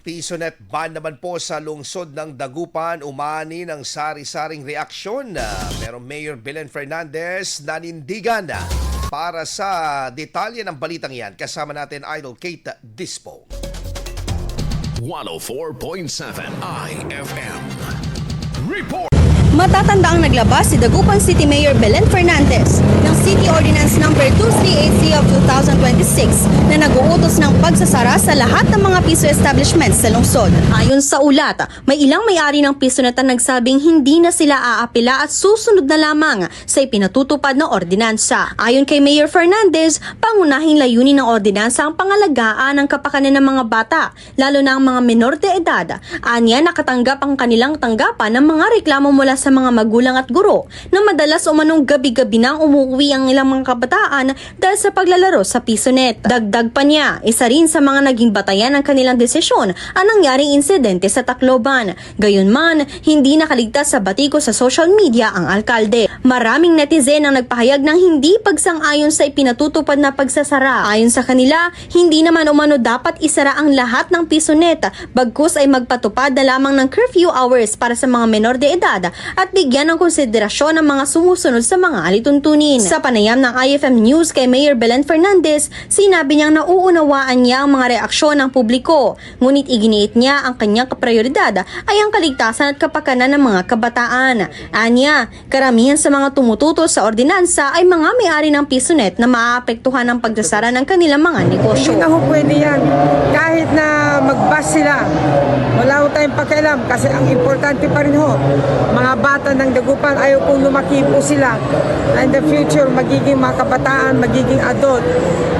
PisoNet ban naman po sa lungsod ng Dagupan, umani ng sari-saring reaksyon. Pero Mayor Belen Fernandez nanindigan para sa detalye ng balitang yan. Kasama natin Idol Kate Dispo. 104.7 IFM Report. Matatanda ang naglabas si Dagupan City Mayor Belen Fernandez ng City Ordinance No. 238C of 2026 na nag-uutos ng pagsasara sa lahat ng mga piso establishments sa lungsod. Ayon sa ulat, may ilang may-ari ng PisoNet na nagsabing hindi na sila aapila at susunod na lamang sa ipinatutupad na ordinansa. Ayon kay Mayor Fernandez, pangunahing layunin ng ordinansa ang pangalagaan ng kapakanan ng mga bata, lalo na ang mga menor de edad. Anya, nakatanggap ang kanilang tanggapan ng mga reklamo mula sa mga magulang at guro na madalas umanong gabi-gabi nang umuwi ang ilang mga kabataan dahil sa paglalaro sa PisoNet. Dagdag pa niya, isa rin sa mga naging batayan ng kanilang desisyon ang nangyaring insidente sa Tacloban. Gayunman, hindi nakaligtas sa batiko sa social media ang alkalde. Maraming netizen ang nagpahayag ng hindi pagsang-ayon sa ipinatutupad na pagsasara. Ayon sa kanila, hindi naman umano dapat isara ang lahat ng PisoNet, bagkus ay magpatupad na lamang ng curfew hours para sa mga menor de edad at bigyan ng konsiderasyon ang mga sumusunod sa mga alituntunin. Sa panayam ng IFM News kay Mayor Belen Fernandez, sinabi niyang nauunawaan niya ang mga reaksyon ng publiko. Ngunit iginiit niya ang kanyang kaprioridad ay ang kaligtasan at kapakanan ng mga kabataan. Anya, karamihan sa mga tumututo sa ordinansa ay mga may-ari ng PisoNet na maaapektuhan ng pagsasara ng kanilang mga negosyo. Hindi na ho pwede yan. Kahit na mag-bus sila, wala ho tayong pakialam kasi ang importante pa rin ho, mga bata ng Dagupan, ayaw kong lumaki po sila na in the future magiging mga kabataan, magiging adult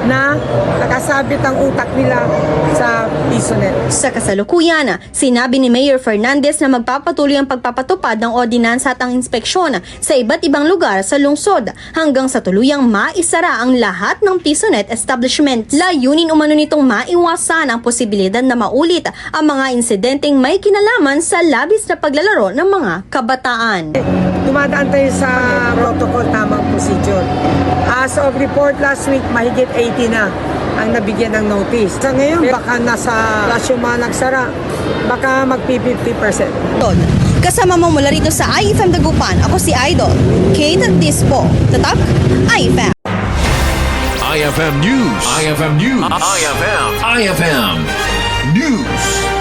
na nakasabit ang utak nila sa PisoNet. Sa kasalukuyan, sinabi ni Mayor Fernandez na magpapatuloy ang pagpapatupad ng ordinansa at ang inspeksyon sa iba't ibang lugar sa lungsod hanggang sa tuluyang maisara ang lahat ng PisoNet establishment. Layunin umano nitong maiwasan ang posibilidad na maulit ang mga insidenteng may kinalaman sa labis na paglalaro ng mga kabataan. Dumadaan tayo sa protocol, tamang procedure. As of report last week, mahigit 80 na ang nabigyan ng notice. Sa ngayon, baka nasa plus yung mga nagsara, baka mag-50%. Kasama mo mula rito sa IFM Dagupan, ako si Idol Kate Dispo. Tatak, IFM. IFM News. IFM News. IFM News.